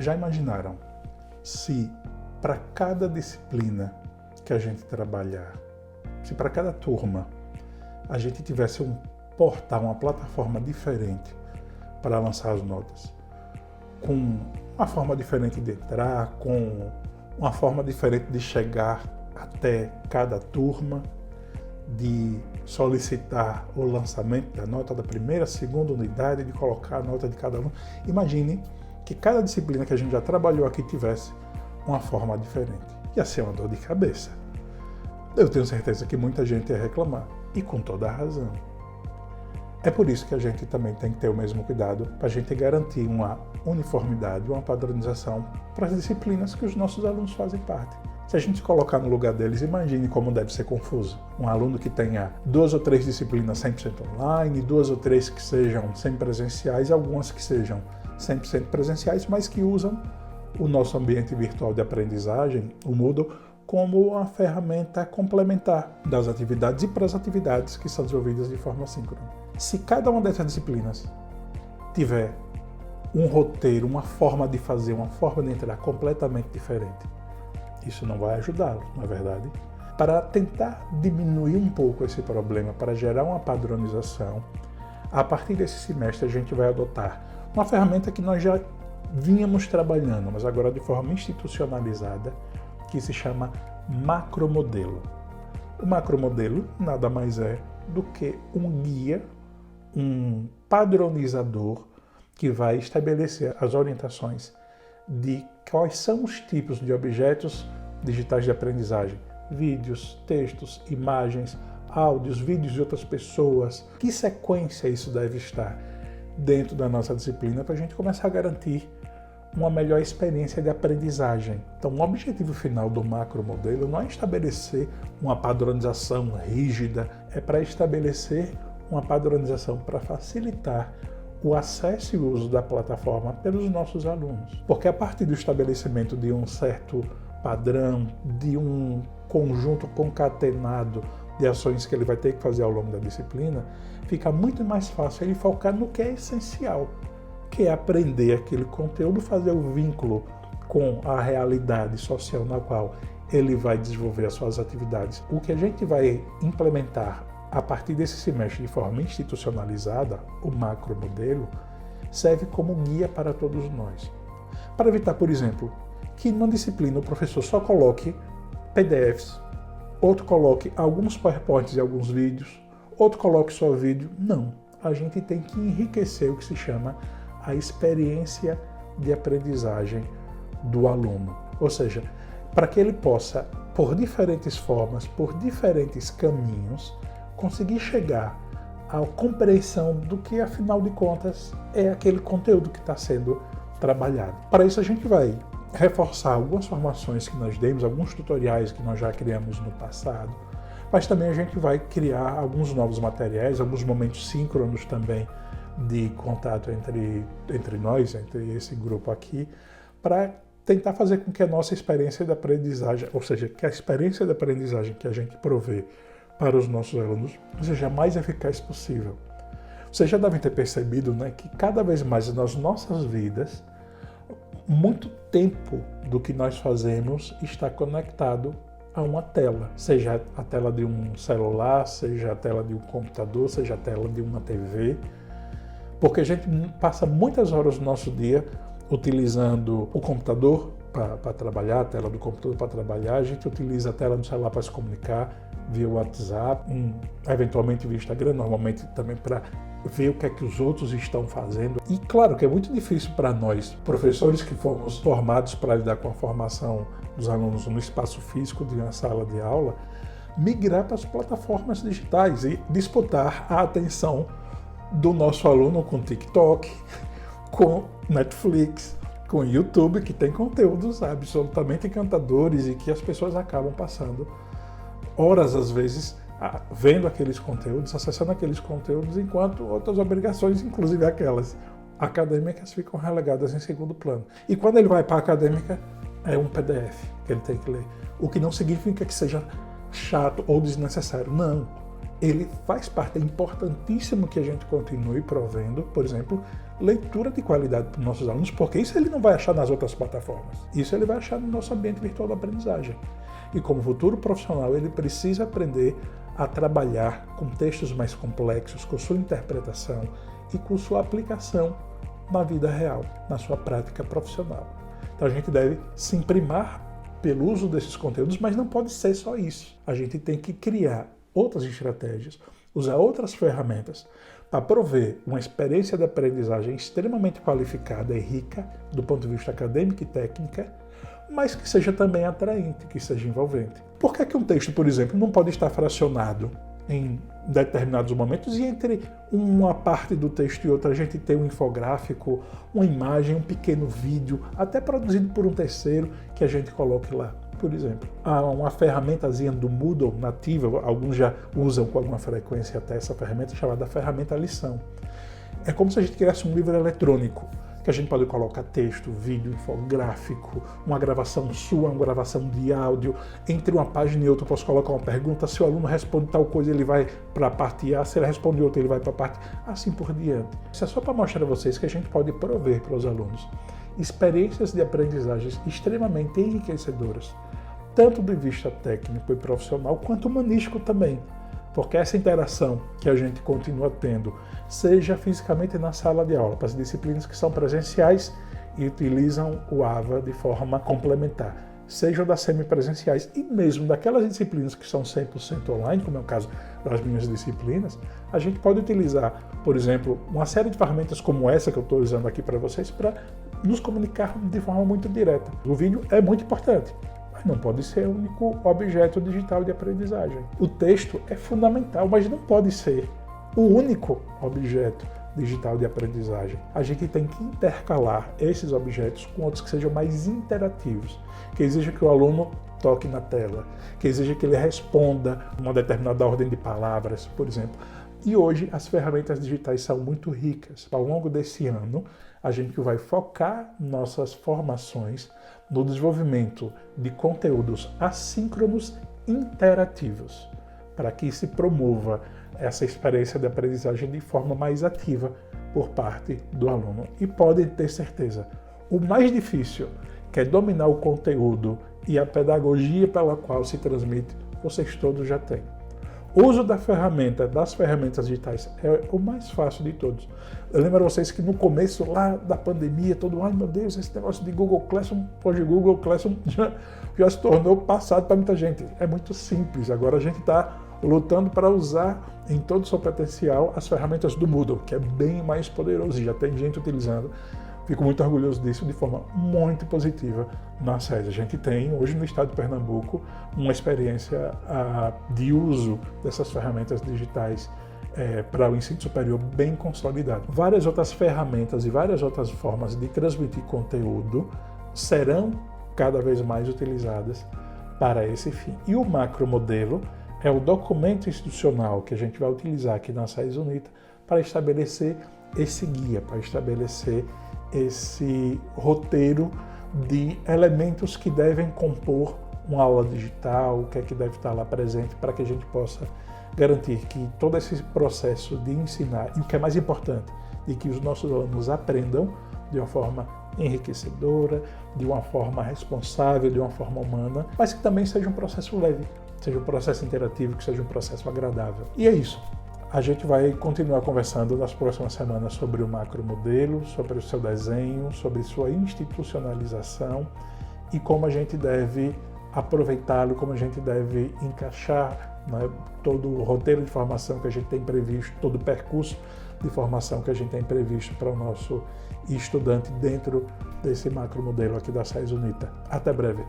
Já imaginaram se para cada disciplina que a gente trabalhar, se para cada turma a gente tivesse um portal, uma plataforma diferente para lançar as notas, com uma forma diferente de entrar, com uma forma diferente de chegar até cada turma, de solicitar o lançamento da nota da primeira, segunda unidade, de colocar a nota de cada aluno. Imagine que cada disciplina que a gente já trabalhou aqui tivesse uma forma diferente. Ia ser uma dor de cabeça. Eu tenho certeza que muita gente ia reclamar, e com toda a razão. É por isso que a gente também tem que ter o mesmo cuidado para a gente garantir uma uniformidade, uma padronização para as disciplinas que os nossos alunos fazem parte. Se a gente se colocar no lugar deles, imagine como deve ser confuso. Um aluno que tenha 2 ou 3 disciplinas 100% online, 2 ou 3 que sejam semipresenciais, algumas que sejam 100% presenciais, mas que usam o nosso ambiente virtual de aprendizagem, o Moodle, como uma ferramenta complementar das atividades e para as atividades que são desenvolvidas de forma síncrona. Se cada uma dessas disciplinas tiver um roteiro, uma forma de fazer, uma forma de entrar completamente diferente, isso não vai ajudá-lo, na verdade. Para tentar diminuir um pouco esse problema, para gerar uma padronização, a partir desse semestre a gente vai adotar uma ferramenta que nós já vínhamos trabalhando, mas agora de forma institucionalizada, que se chama macromodelo. O macromodelo nada mais é do que um guia, um padronizador que vai estabelecer as orientações de quais são os tipos de objetos digitais de aprendizagem, vídeos, textos, imagens, áudios, vídeos de outras pessoas, que sequência isso deve estar dentro da nossa disciplina para a gente começar a garantir uma melhor experiência de aprendizagem. Então, o objetivo final do macromodelo não é estabelecer uma padronização rígida, é para estabelecer uma padronização para facilitar o acesso e o uso da plataforma pelos nossos alunos. Porque a partir do estabelecimento de um certo padrão, de um conjunto concatenado de ações que ele vai ter que fazer ao longo da disciplina, fica muito mais fácil ele focar no que é essencial, que é aprender aquele conteúdo, fazer o vínculo com a realidade social na qual ele vai desenvolver as suas atividades. O que a gente vai implementar a partir desse semestre de forma institucionalizada, o macromodelo, serve como guia para todos nós. Para evitar, por exemplo, que na disciplina o professor só coloque PDFs, outro coloque alguns PowerPoints e alguns vídeos, outro coloque só vídeo. Não, a gente tem que enriquecer o que se chama a experiência de aprendizagem do aluno. Ou seja, para que ele possa, por diferentes formas, por diferentes caminhos, conseguir chegar à compreensão do que, afinal de contas, é aquele conteúdo que está sendo trabalhado. Para isso, a gente vai reforçar algumas formações que nós demos, alguns tutoriais que nós já criamos no passado, mas também a gente vai criar alguns novos materiais, alguns momentos síncronos também de contato entre nós, entre esse grupo aqui, para tentar fazer com que a nossa experiência de aprendizagem, ou seja, que a experiência de aprendizagem que a gente provê para os nossos alunos seja a mais eficaz possível. Vocês já devem ter percebido, né, que cada vez mais nas nossas vidas, muito tempo do que nós fazemos está conectado a uma tela, seja a tela de um celular, seja a tela de um computador, seja a tela de uma TV, porque a gente passa muitas horas do nosso dia utilizando o computador para trabalhar, a tela do computador para trabalhar, a gente utiliza a tela do celular para se comunicar via WhatsApp, eventualmente via Instagram, normalmente também para ver o que é que os outros estão fazendo. E claro que é muito difícil para nós, professores que fomos formados para lidar com a formação dos alunos no espaço físico de uma sala de aula, migrar para as plataformas digitais e disputar a atenção do nosso aluno com TikTok, com Netflix, com YouTube, que tem conteúdos absolutamente encantadores e que as pessoas acabam passando horas, às vezes, vendo aqueles conteúdos, acessando aqueles conteúdos, enquanto outras obrigações, inclusive aquelas acadêmicas, ficam relegadas em segundo plano. E quando ele vai para a acadêmica, é um PDF que ele tem que ler. O que não significa que seja chato ou desnecessário. Não. ele faz parte, é importantíssimo que a gente continue provendo, por exemplo, leitura de qualidade para os nossos alunos, porque isso ele não vai achar nas outras plataformas. Isso ele vai achar no nosso ambiente virtual da aprendizagem. E como futuro profissional, ele precisa aprender a trabalhar com textos mais complexos, com sua interpretação e com sua aplicação na vida real, na sua prática profissional. Então a gente deve se imprimar pelo uso desses conteúdos, mas não pode ser só isso. A gente tem que criar outras estratégias, usar outras ferramentas para prover uma experiência de aprendizagem extremamente qualificada e rica do ponto de vista acadêmico e técnica, mas que seja também atraente, que seja envolvente. Por que é que um texto, por exemplo, não pode estar fracionado em determinados momentos e entre uma parte do texto e outra a gente tem um infográfico, uma imagem, um pequeno vídeo, até produzido por um terceiro que a gente coloque lá? Por exemplo, há uma ferramentazinha do Moodle nativa, alguns já usam com alguma frequência até essa ferramenta, chamada ferramenta lição. É como se a gente criasse um livro eletrônico, que a gente pode colocar texto, vídeo, infográfico, uma gravação sua, uma gravação de áudio. Entre uma página e outra eu posso colocar uma pergunta, se o aluno responde tal coisa ele vai para a parte A, se ele responde outra ele vai para a parte assim por diante. Isso é só para mostrar a vocês que a gente pode prover para os alunos experiências de aprendizagens extremamente enriquecedoras, tanto do vista técnico e profissional, quanto humanístico também. Porque essa interação que a gente continua tendo, seja fisicamente na sala de aula, para as disciplinas que são presenciais e utilizam o AVA de forma complementar, sejam das semipresenciais e mesmo daquelas disciplinas que são 100% online, como é o caso das minhas disciplinas, a gente pode utilizar, por exemplo, uma série de ferramentas como essa que eu estou usando aqui para vocês para nos comunicar de forma muito direta. O vídeo é muito importante, não pode ser o único objeto digital de aprendizagem. O texto é fundamental, mas não pode ser o único objeto digital de aprendizagem. A gente tem que intercalar esses objetos com outros que sejam mais interativos, que exija que o aluno toque na tela, que exija que ele responda uma determinada ordem de palavras, por exemplo. E hoje as ferramentas digitais são muito ricas. Ao longo desse ano, a gente vai focar nossas formações no desenvolvimento de conteúdos assíncronos interativos, para que se promova essa experiência de aprendizagem de forma mais ativa por parte do aluno. E podem ter certeza, o mais difícil, que é dominar o conteúdo e a pedagogia pela qual se transmite, vocês todos já têm. O uso das ferramentas digitais é o mais fácil de todos. Eu lembro a vocês que no começo lá da pandemia, todo mundo, ai meu Deus, esse negócio de Google Classroom, hoje Google Classroom já se tornou passado para muita gente. É muito simples, agora a gente está lutando para usar em todo o seu potencial as ferramentas do Moodle, que é bem mais poderoso e já tem gente utilizando. Fico muito orgulhoso disso de forma muito positiva na SES. A gente tem, hoje no estado de Pernambuco, uma experiência de uso dessas ferramentas digitais para o ensino superior bem consolidado. Várias outras ferramentas e várias outras formas de transmitir conteúdo serão cada vez mais utilizadas para esse fim. E o macromodelo é o documento institucional que a gente vai utilizar aqui na SES UNITA para estabelecer esse guia, para estabelecer esse roteiro de elementos que devem compor uma aula digital, o que é que deve estar lá presente para que a gente possa garantir que todo esse processo de ensinar, e o que é mais importante, de que os nossos alunos aprendam de uma forma enriquecedora, de uma forma responsável, de uma forma humana, mas que também seja um processo leve, seja um processo interativo, que seja um processo agradável. E é isso. A gente vai continuar conversando nas próximas semanas sobre o macromodelo, sobre o seu desenho, sobre sua institucionalização e como a gente deve aproveitá-lo, como a gente deve encaixar, né, todo o roteiro de formação que a gente tem previsto, todo o percurso de formação que a gente tem previsto para o nosso estudante dentro desse macromodelo aqui da SES UNITA. Até breve!